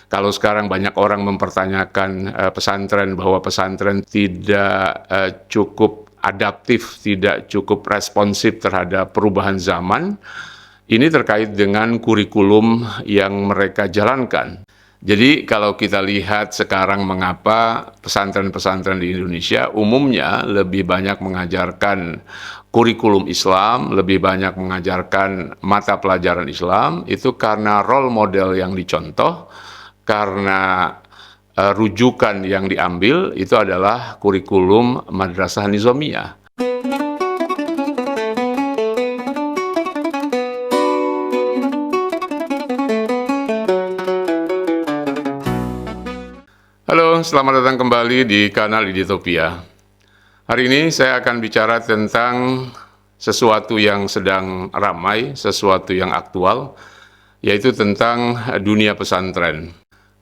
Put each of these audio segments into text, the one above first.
Kalau sekarang banyak orang mempertanyakan pesantren, bahwa pesantren tidak cukup adaptif, tidak cukup responsif terhadap perubahan zaman, ini terkait dengan kurikulum yang mereka jalankan. Jadi kalau kita lihat sekarang mengapa pesantren-pesantren di Indonesia umumnya lebih banyak mengajarkan kurikulum Islam, lebih banyak mengajarkan mata pelajaran Islam, itu karena role model yang dicontoh, karena rujukan yang diambil itu adalah kurikulum Madrasah Nizamiyah. Halo, selamat datang kembali di kanal Iditopia. Hari ini saya akan bicara tentang sesuatu yang sedang ramai, sesuatu yang aktual, yaitu tentang dunia pesantren.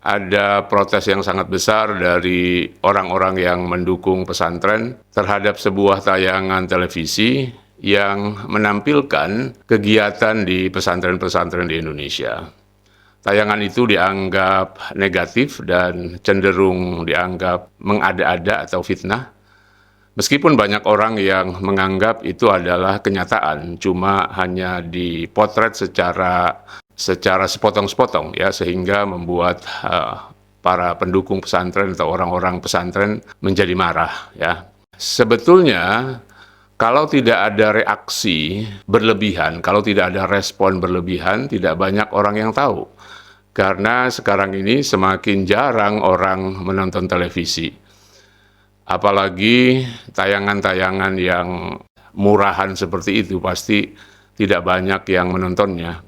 Ada protes yang sangat besar dari orang-orang yang mendukung pesantren terhadap sebuah tayangan televisi yang menampilkan kegiatan di pesantren-pesantren di Indonesia. Tayangan itu dianggap negatif dan cenderung dianggap mengada-ada atau fitnah. Meskipun banyak orang yang menganggap itu adalah kenyataan, cuma hanya dipotret secara sepotong-sepotong ya, sehingga membuat para pendukung pesantren atau orang-orang pesantren menjadi marah ya. Sebetulnya kalau tidak ada reaksi berlebihan, kalau tidak ada respon berlebihan, tidak banyak orang yang tahu. Karena sekarang ini semakin jarang orang menonton televisi. Apalagi tayangan-tayangan yang murahan seperti itu pasti tidak banyak yang menontonnya.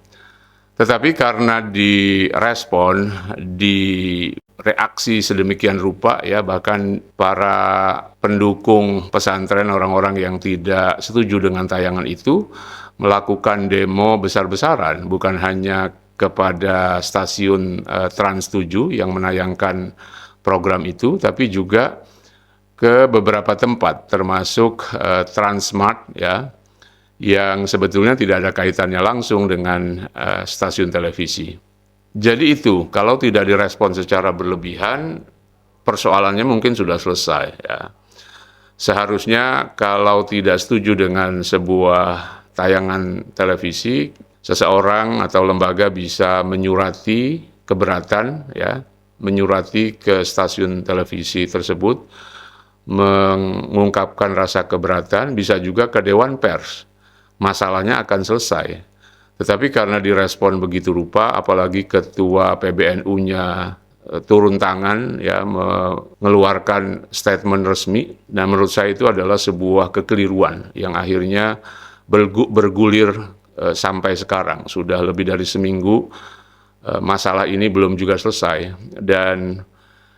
Tetapi karena direspon, direaksi sedemikian rupa ya, bahkan para pendukung pesantren, orang-orang yang tidak setuju dengan tayangan itu melakukan demo besar-besaran, bukan hanya kepada stasiun Trans 7 yang menayangkan program itu, tapi juga ke beberapa tempat, termasuk Transmart ya, yang sebetulnya tidak ada kaitannya langsung dengan stasiun televisi. Jadi itu, kalau tidak direspon secara berlebihan, persoalannya mungkin sudah selesai ya. Seharusnya kalau tidak setuju dengan sebuah tayangan televisi, seseorang atau lembaga bisa menyurati keberatan ya, menyurati ke stasiun televisi tersebut, mengungkapkan rasa keberatan, bisa juga ke Dewan Pers. Masalahnya akan selesai. Tetapi karena direspon begitu rupa, apalagi ketua PBNU-nya turun tangan ya, mengeluarkan statement resmi, dan menurut saya itu adalah sebuah kekeliruan yang akhirnya bergulir sampai sekarang. Sudah lebih dari seminggu masalah ini belum juga selesai, dan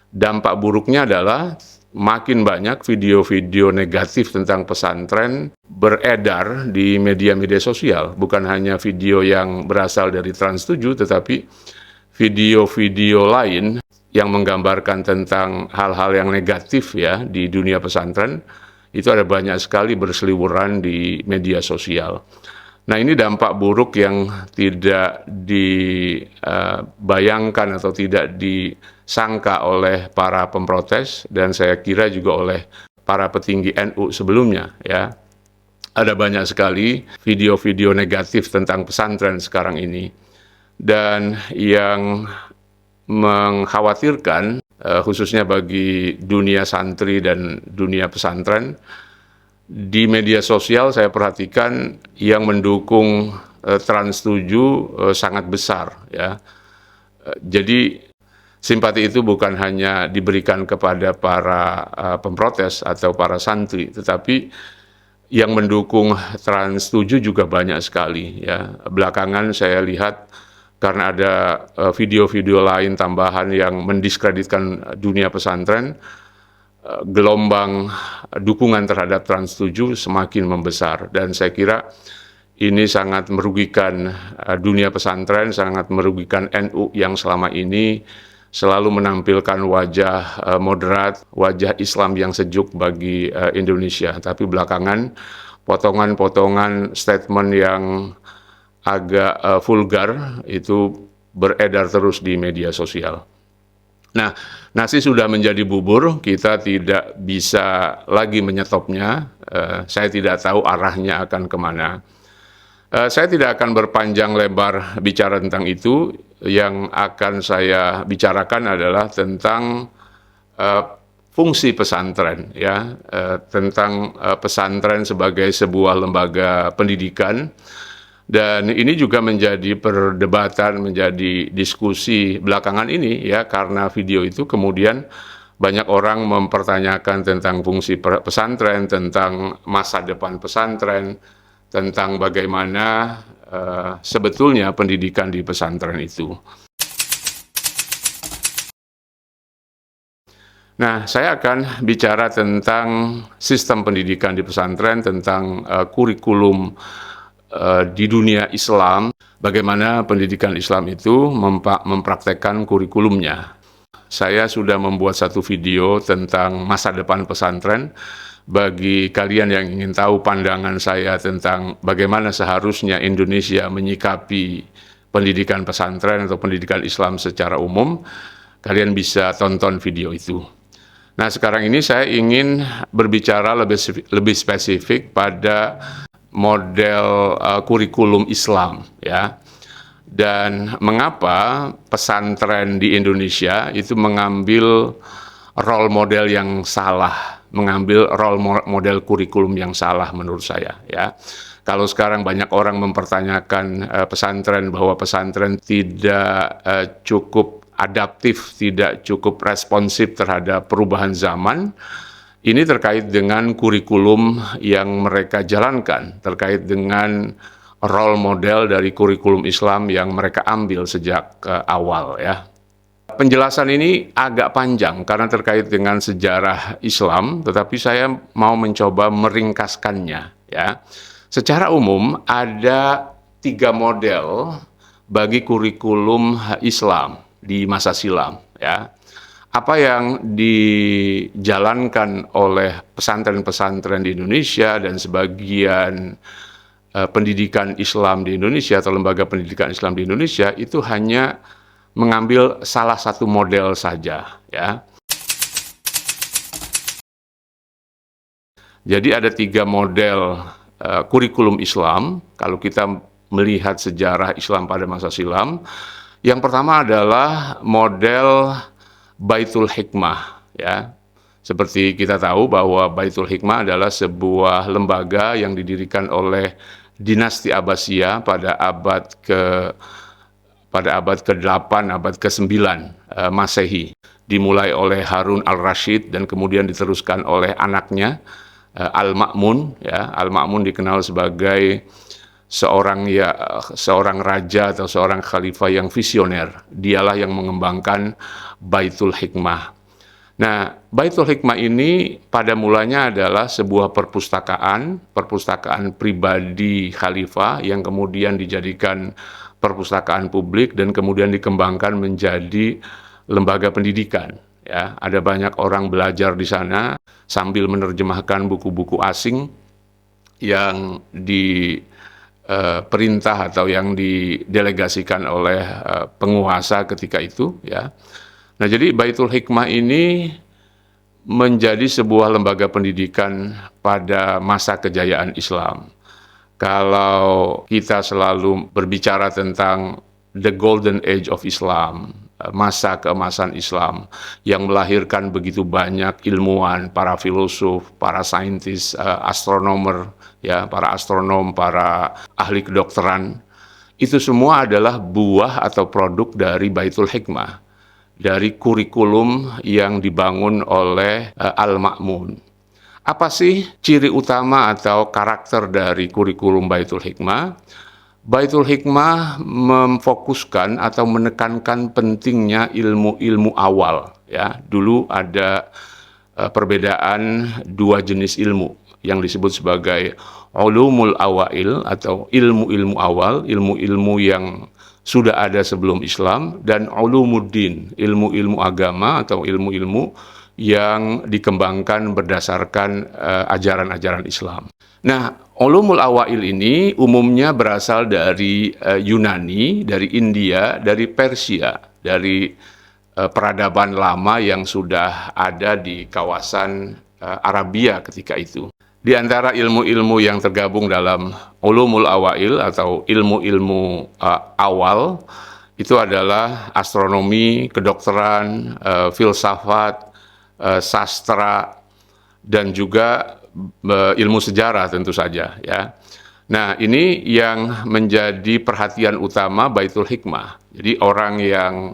dampak buruknya adalah makin banyak video-video negatif tentang pesantren beredar di media-media sosial. Bukan hanya video yang berasal dari Trans 7, tetapi video-video lain yang menggambarkan tentang hal-hal yang negatif ya di dunia pesantren. Itu ada banyak sekali berseliweran di media sosial. Nah, ini dampak buruk yang tidak dibayangkan atau tidak disangka oleh para pemprotes, dan saya kira juga oleh para petinggi NU sebelumnya ya. Ada banyak sekali video-video negatif tentang pesantren sekarang ini, dan yang mengkhawatirkan khususnya bagi dunia santri dan dunia pesantren, di media sosial saya perhatikan yang mendukung Trans 7 sangat besar ya. Jadi simpati itu bukan hanya diberikan kepada para pemprotes atau para santri, tetapi yang mendukung Trans 7 juga banyak sekali ya. Belakangan saya lihat karena ada video-video lain tambahan yang mendiskreditkan dunia pesantren, gelombang dukungan terhadap Trans 7 semakin membesar, dan saya kira ini sangat merugikan dunia pesantren, sangat merugikan NU yang selama ini selalu menampilkan wajah moderat, wajah Islam yang sejuk bagi Indonesia. Tapi belakangan potongan-potongan statement yang agak vulgar itu beredar terus di media sosial. Nah, nasi sudah menjadi bubur, kita tidak bisa lagi menyetopnya. Saya tidak tahu arahnya akan kemana. Saya tidak akan berpanjang lebar bicara tentang itu. Yang akan saya bicarakan adalah tentang fungsi pesantren, ya, tentang pesantren sebagai sebuah lembaga pendidikan. Dan ini juga menjadi perdebatan, menjadi diskusi belakangan ini, ya, karena video itu kemudian banyak orang mempertanyakan tentang fungsi pesantren, tentang masa depan pesantren, tentang bagaimana sebetulnya pendidikan di pesantren itu. Nah, saya akan bicara tentang sistem pendidikan di pesantren, tentang kurikulum di dunia Islam, bagaimana pendidikan Islam itu mempraktekkan kurikulumnya. Saya sudah membuat satu video tentang masa depan pesantren. Bagi kalian yang ingin tahu pandangan saya tentang bagaimana seharusnya Indonesia menyikapi pendidikan pesantren atau pendidikan Islam secara umum, kalian bisa tonton video itu. Nah, sekarang ini saya ingin berbicara lebih spesifik pada model kurikulum Islam, ya. Dan mengapa pesantren di Indonesia itu mengambil role model yang salah, mengambil role model kurikulum yang salah menurut saya, ya. Kalau sekarang banyak orang mempertanyakan pesantren, bahwa pesantren tidak cukup adaptif, tidak cukup responsif terhadap perubahan zaman. Ini terkait dengan kurikulum yang mereka jalankan, terkait dengan role model dari kurikulum Islam yang mereka ambil sejak awal, ya. Penjelasan ini agak panjang karena terkait dengan sejarah Islam, tetapi saya mau mencoba meringkaskannya, ya. Secara umum ada 3 model bagi kurikulum Islam di masa silam, ya. Apa yang dijalankan oleh pesantren-pesantren di Indonesia dan sebagian pendidikan Islam di Indonesia atau lembaga pendidikan Islam di Indonesia itu hanya mengambil salah satu model saja, ya. Jadi ada 3 model kurikulum Islam kalau kita melihat sejarah Islam pada masa silam. Yang pertama adalah model Baitul Hikmah, ya. Seperti kita tahu bahwa Baitul Hikmah adalah sebuah lembaga yang didirikan oleh dinasti Abbasiyah pada abad ke-8, abad ke-9 Masehi. Dimulai oleh Harun al-Rashid dan kemudian diteruskan oleh anaknya Al-Ma'mun, ya. Al-Ma'mun dikenal sebagai seorang raja atau seorang khalifah yang visioner. Dialah yang mengembangkan Baitul Hikmah. Nah, Baitul Hikmah ini pada mulanya adalah sebuah perpustakaan pribadi khalifah yang kemudian dijadikan perpustakaan publik dan kemudian dikembangkan menjadi lembaga pendidikan, ya. Ada banyak orang belajar di sana sambil menerjemahkan buku-buku asing yang perintah atau yang didelegasikan oleh penguasa ketika itu, ya. Nah, jadi Baitul Hikmah ini menjadi sebuah lembaga pendidikan pada masa kejayaan Islam. Kalau kita selalu berbicara tentang the golden age of Islam, masa keemasan Islam yang melahirkan begitu banyak ilmuwan, para filosof, para saintis, astronomer, ya, para astronom, para ahli kedokteran, itu semua adalah buah atau produk dari Baitul Hikmah, dari kurikulum yang dibangun oleh Al-Ma'mun. Apa sih ciri utama atau karakter dari kurikulum Baitul Hikmah? Baitul Hikmah memfokuskan atau menekankan pentingnya ilmu-ilmu awal, ya. Dulu ada perbedaan 2 jenis ilmu yang disebut sebagai ulumul awail atau ilmu-ilmu awal, ilmu-ilmu yang sudah ada sebelum Islam, dan ulumuddin, ilmu-ilmu agama atau ilmu-ilmu yang dikembangkan berdasarkan ajaran-ajaran Islam. Nah, ulumul awail ini umumnya berasal dari Yunani, dari India, dari Persia, dari peradaban lama yang sudah ada di kawasan Arabia ketika itu. Di antara ilmu-ilmu yang tergabung dalam ulumul awail atau ilmu-ilmu awal itu adalah astronomi, kedokteran, filsafat, sastra, dan juga ilmu sejarah tentu saja ya. Nah, ini yang menjadi perhatian utama Baitul Hikmah. Jadi orang yang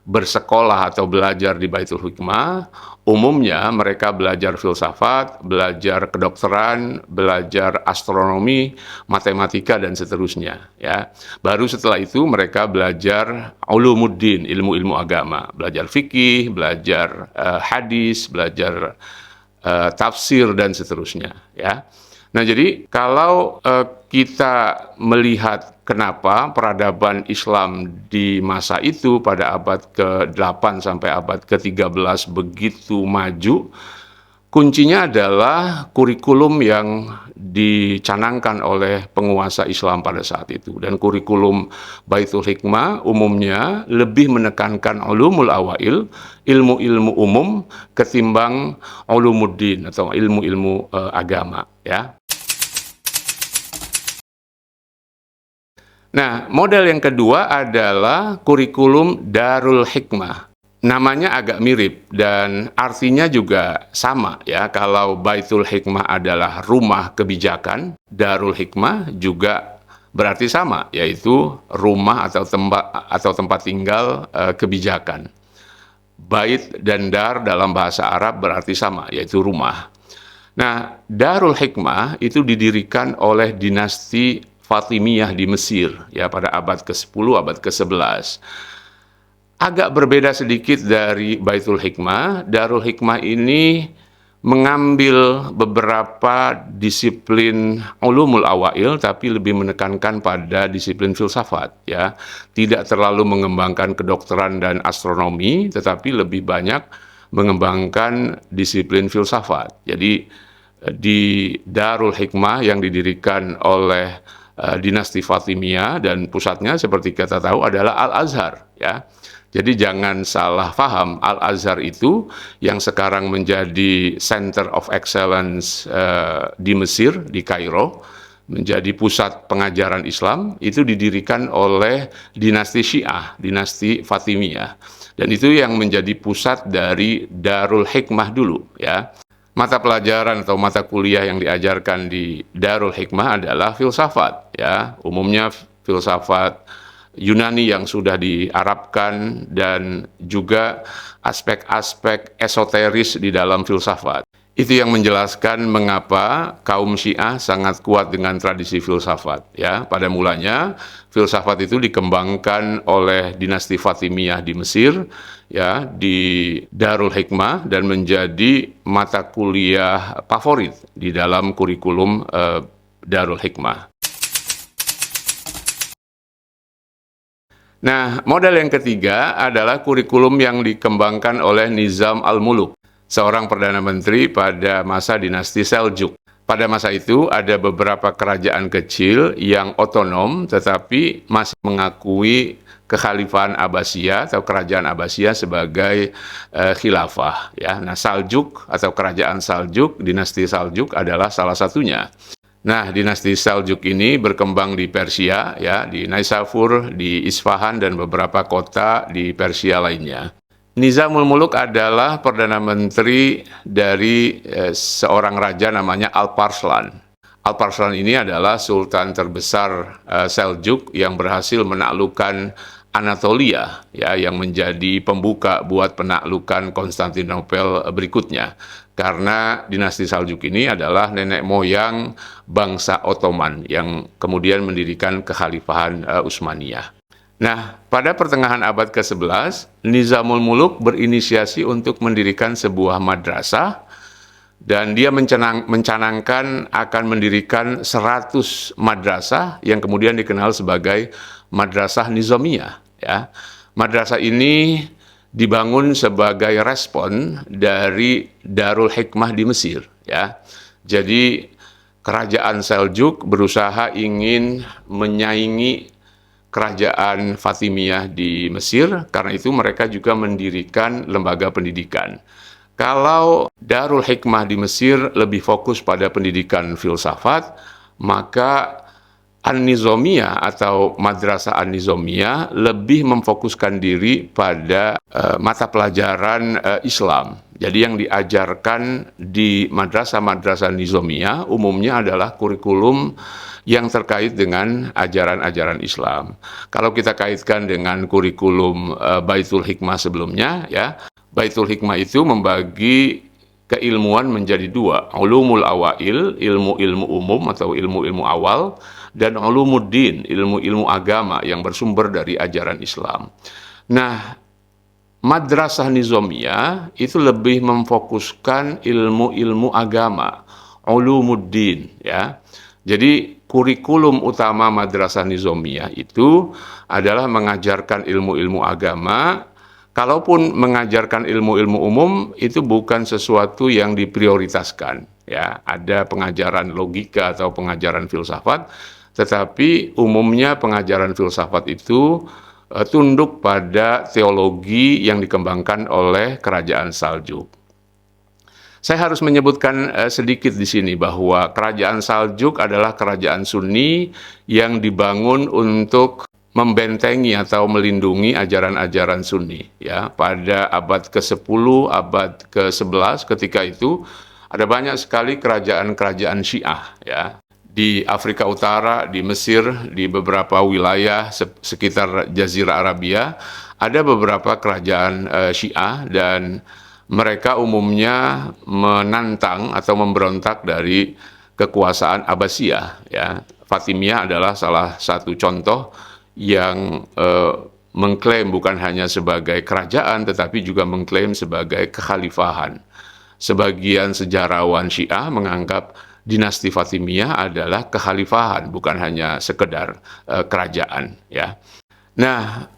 bersekolah atau belajar di Baitul Hikmah, umumnya mereka belajar filsafat, belajar kedokteran, belajar astronomi, matematika, dan seterusnya. Ya. Baru setelah itu mereka belajar ulumuddin, ilmu-ilmu agama, belajar fikih, belajar hadis, belajar tafsir, dan seterusnya. Ya. Nah, jadi kalau kita melihat kenapa peradaban Islam di masa itu pada abad ke-8 sampai abad ke-13 begitu maju, kuncinya adalah kurikulum yang dicanangkan oleh penguasa Islam pada saat itu. Dan kurikulum Baitul Hikmah umumnya lebih menekankan ulumul awail, ilmu-ilmu umum, ketimbang ulumuddin atau ilmu-ilmu agama. Ya. Nah, model yang kedua adalah kurikulum Darul Hikmah. Namanya agak mirip dan artinya juga sama ya. Kalau Baitul Hikmah adalah rumah kebijakan, Darul Hikmah juga berarti sama, yaitu rumah atau tempat tinggal kebijakan. Bait dan dar dalam bahasa Arab berarti sama, yaitu rumah. Nah, Darul Hikmah itu didirikan oleh dinasti Fatimiyah di Mesir ya pada abad ke-10, abad ke-11. Agak berbeda sedikit dari Baitul Hikmah. Darul Hikmah ini mengambil beberapa disiplin ulumul awail tapi lebih menekankan pada disiplin filsafat ya. Tidak terlalu mengembangkan kedokteran dan astronomi tetapi lebih banyak mengembangkan disiplin filsafat. Jadi di Darul Hikmah yang didirikan oleh dinasti Fatimiyah dan pusatnya seperti kita tahu adalah Al-Azhar ya. Jadi jangan salah paham, Al-Azhar itu yang sekarang menjadi Center of Excellence di Mesir, di Kairo, menjadi pusat pengajaran Islam, itu didirikan oleh dinasti Syiah, dinasti Fatimiyah. Dan itu yang menjadi pusat dari Darul Hikmah dulu ya. Mata pelajaran atau mata kuliah yang diajarkan di Darul Hikmah adalah filsafat ya, umumnya filsafat Yunani yang sudah diarabkan dan juga aspek-aspek esoteris di dalam filsafat. Itu yang menjelaskan mengapa kaum Syiah sangat kuat dengan tradisi filsafat ya. Pada mulanya filsafat itu dikembangkan oleh dinasti Fatimiyah di Mesir ya, di Darul Hikmah, dan menjadi mata kuliah favorit di dalam kurikulum Darul Hikmah. Nah, model yang ketiga adalah kurikulum yang dikembangkan oleh Nizam al-Muluk, seorang Perdana Menteri pada masa dinasti Seljuk. Pada masa itu ada beberapa kerajaan kecil yang otonom tetapi masih mengakui kekhalifahan Abbasiyah atau kerajaan Abbasiyah sebagai khilafah ya. Nah, Saljuk atau kerajaan Saljuk, dinasti Saljuk adalah salah satunya. Nah, dinasti Saljuk ini berkembang di Persia ya, di Naisapur, di Isfahan, dan beberapa kota di Persia lainnya. Nizamul Muluk adalah Perdana Menteri dari seorang raja namanya Alparslan. Alparslan ini adalah sultan terbesar Seljuk yang berhasil menaklukkan Anatolia ya, yang menjadi pembuka buat penaklukan Konstantinopel berikutnya. Karena dinasti Saljuk ini adalah nenek moyang bangsa Ottoman yang kemudian mendirikan kekhalifahan Utsmaniyah. Nah, pada pertengahan abad ke-11, Nizamul Muluk berinisiasi untuk mendirikan sebuah madrasah dan dia mencanangkan akan mendirikan 100 madrasah yang kemudian dikenal sebagai Madrasah Nizamiyah ya. Madrasah ini dibangun sebagai respon dari Darul Hikmah di Mesir ya. Jadi kerajaan Seljuk berusaha ingin menyaingi kerajaan Fatimiyah di Mesir, karena itu mereka juga mendirikan lembaga pendidikan. Kalau Darul Hikmah di Mesir lebih fokus pada pendidikan filsafat, maka An-Nizamiyah atau Madrasah An-Nizamiyah lebih memfokuskan diri pada mata pelajaran Islam. Jadi yang diajarkan di madrasah-madrasah Nizamiyah umumnya adalah kurikulum yang terkait dengan ajaran-ajaran Islam. Kalau kita kaitkan dengan kurikulum Baitul Hikmah sebelumnya, ya, Baitul Hikmah itu membagi keilmuan menjadi dua, ulumul awail, ilmu-ilmu umum atau ilmu-ilmu awal, dan ulumuddin, ilmu-ilmu agama yang bersumber dari ajaran Islam. Nah, Madrasah Nizamiyah itu lebih memfokuskan ilmu-ilmu agama, ulumuddin, ya. Jadi kurikulum utama Madrasah Nizamiyah itu adalah mengajarkan ilmu-ilmu agama. Kalaupun mengajarkan ilmu-ilmu umum itu bukan sesuatu yang diprioritaskan, ya. Ada pengajaran logika atau pengajaran filsafat, tetapi umumnya pengajaran filsafat itu tunduk pada teologi yang dikembangkan oleh Kerajaan Saljuk. Saya harus menyebutkan sedikit di sini bahwa Kerajaan Saljuk adalah kerajaan Sunni yang dibangun untuk membentengi atau melindungi ajaran-ajaran Sunni, ya. Pada abad ke-10, abad ke-11 ketika itu ada banyak sekali kerajaan-kerajaan Syiah, ya. Di Afrika Utara, di Mesir, di beberapa wilayah sekitar Jazirah Arabia ada beberapa kerajaan Syiah, dan mereka umumnya menantang atau memberontak dari kekuasaan Abbasiyah, ya. Fatimiyah adalah salah satu contoh yang mengklaim bukan hanya sebagai kerajaan, tetapi juga mengklaim sebagai kekhalifahan. Sebagian sejarawan Syiah menganggap dinasti Fatimiyah adalah kekhalifahan, bukan hanya sekedar kerajaan, ya. Nah,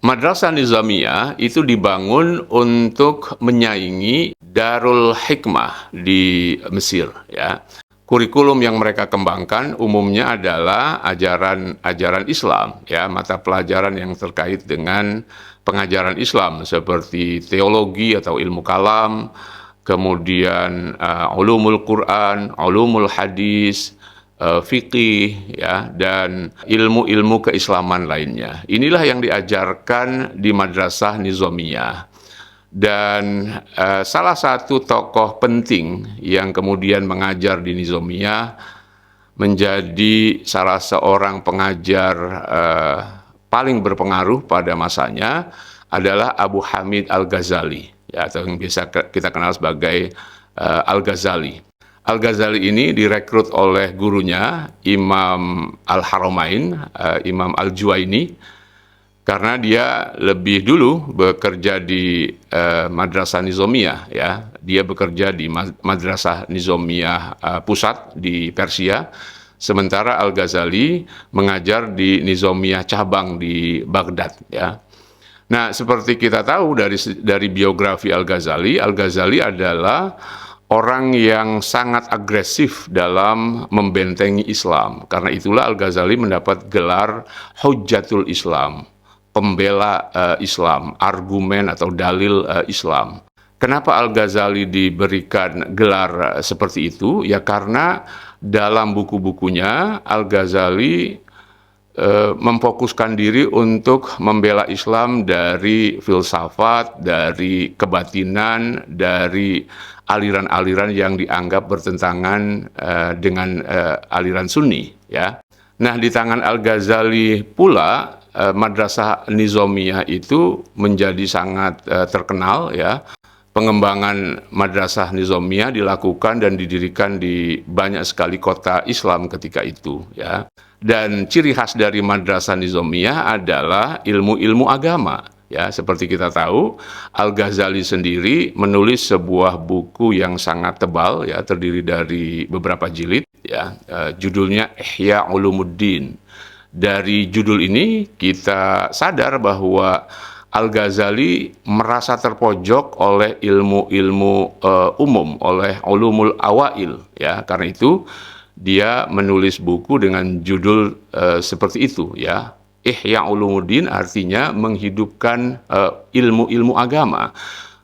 Madrasah Nizamiyah itu dibangun untuk menyaingi Darul Hikmah di Mesir, ya. Kurikulum yang mereka kembangkan umumnya adalah ajaran Islam, ya, mata pelajaran yang terkait dengan pengajaran Islam seperti teologi atau ilmu kalam, kemudian ulumul Quran, ulumul hadis, fikih, ya, dan ilmu-ilmu keislaman lainnya. Inilah yang diajarkan di Madrasah Nizamiyah. Dan salah satu tokoh penting yang kemudian mengajar di Nizamiyah menjadi salah seorang pengajar paling berpengaruh pada masanya adalah Abu Hamid Al-Ghazali, ya, atau yang biasa kita kenal sebagai Al-Ghazali. Al-Ghazali ini direkrut oleh gurunya Imam Al-Haramain, Imam Al-Juwaini, karena dia lebih dulu bekerja di Madrasah Nizamiyah, ya. Dia bekerja di Madrasah Nizamiyah pusat di Persia, sementara Al-Ghazali mengajar di Nizamiyah cabang di Baghdad, ya. Nah, seperti kita tahu dari biografi Al-Ghazali adalah orang yang sangat agresif dalam membentengi Islam. Karena itulah Al-Ghazali mendapat gelar Hujjatul Islam, pembela Islam, argumen atau dalil Islam. Kenapa Al-Ghazali diberikan gelar seperti itu? Ya karena dalam buku-bukunya Al-Ghazali memfokuskan diri untuk membela Islam dari filsafat, dari kebatinan, dari aliran-aliran yang dianggap bertentangan dengan aliran Sunni, ya. Nah, di tangan Al-Ghazali pula Madrasah Nizamiyah itu menjadi sangat terkenal, ya. Pengembangan Madrasah Nizamiyah dilakukan dan didirikan di banyak sekali kota Islam ketika itu, ya. Dan ciri khas dari Madrasah Nizamiyah adalah ilmu-ilmu agama, ya. Seperti kita tahu, Al-Ghazali sendiri menulis sebuah buku yang sangat tebal, ya, terdiri dari beberapa jilid, ya. Judulnya Ihya Ulumuddin. Dari judul ini kita sadar bahwa Al-Ghazali merasa terpojok oleh ilmu-ilmu umum, oleh ulumul awail, ya. Karena itu dia menulis buku dengan judul seperti itu, ya, Ihya Ulumuddin artinya menghidupkan ilmu-ilmu agama.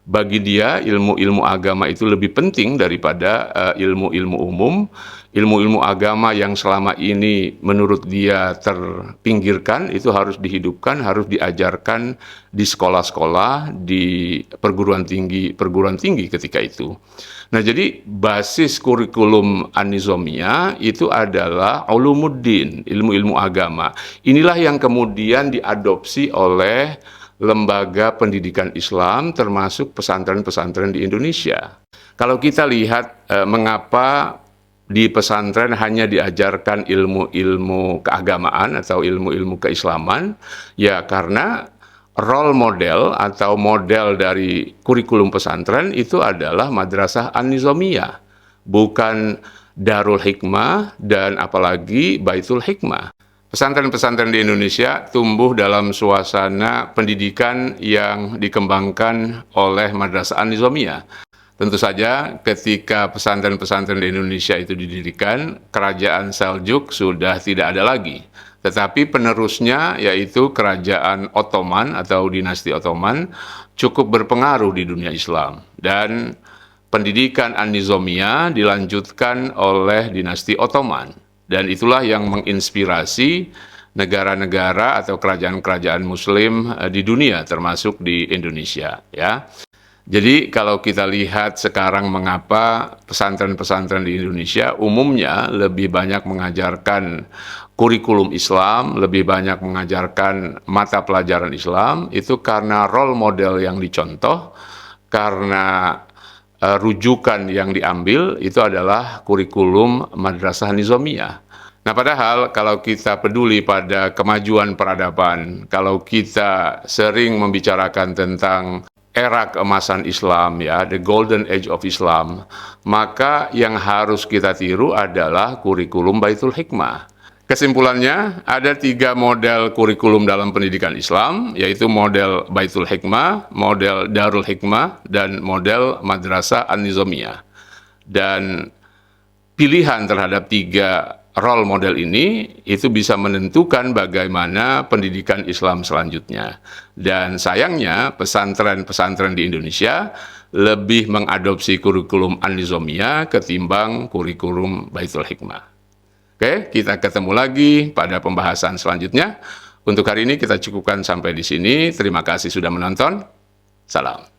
Bagi dia, ilmu-ilmu agama itu lebih penting daripada ilmu-ilmu umum. Ilmu-ilmu agama yang selama ini menurut dia terpinggirkan, itu harus dihidupkan, harus diajarkan di sekolah-sekolah, di perguruan tinggi ketika itu. Nah, jadi basis kurikulum An-Nizamiyah itu adalah Ulumuddin, ilmu-ilmu agama. Inilah yang kemudian diadopsi oleh lembaga pendidikan Islam termasuk pesantren-pesantren di Indonesia. Kalau kita lihat mengapa di pesantren hanya diajarkan ilmu-ilmu keagamaan atau ilmu-ilmu keislaman, ya karena role model atau model dari kurikulum pesantren itu adalah Madrasah An-Nizamiyah, bukan Darul Hikmah dan apalagi Baitul Hikmah. Pesantren-pesantren di Indonesia tumbuh dalam suasana pendidikan yang dikembangkan oleh Madrasah An-Nizamiyah. Tentu saja ketika pesantren-pesantren di Indonesia itu didirikan, kerajaan Seljuk sudah tidak ada lagi. Tetapi penerusnya yaitu kerajaan Ottoman atau dinasti Ottoman cukup berpengaruh di dunia Islam. Dan pendidikan An-Nizamiyah dilanjutkan oleh dinasti Ottoman. Dan itulah yang menginspirasi negara-negara atau kerajaan-kerajaan Muslim di dunia, termasuk di Indonesia. Ya. Jadi kalau kita lihat sekarang mengapa pesantren-pesantren di Indonesia umumnya lebih banyak mengajarkan kurikulum Islam, lebih banyak mengajarkan mata pelajaran Islam, itu karena role model yang dicontoh, karena rujukan yang diambil itu adalah kurikulum Madrasah Nizamiyah. Nah, padahal kalau kita peduli pada kemajuan peradaban, kalau kita sering membicarakan tentang era keemasan Islam, ya, the golden age of Islam, maka yang harus kita tiru adalah kurikulum Baitul Hikmah. Kesimpulannya, ada 3 model kurikulum dalam pendidikan Islam, yaitu model Baitul Hikmah, model Darul Hikmah, dan model Madrasah An-Nizamiyah. Dan pilihan terhadap 3 role model ini itu bisa menentukan bagaimana pendidikan Islam selanjutnya. Dan sayangnya pesantren-pesantren di Indonesia lebih mengadopsi kurikulum An-Nizamiyah ketimbang kurikulum Baitul Hikmah. Oke, kita ketemu lagi pada pembahasan selanjutnya. Untuk hari ini kita cukupkan sampai di sini. Terima kasih sudah menonton. Salam.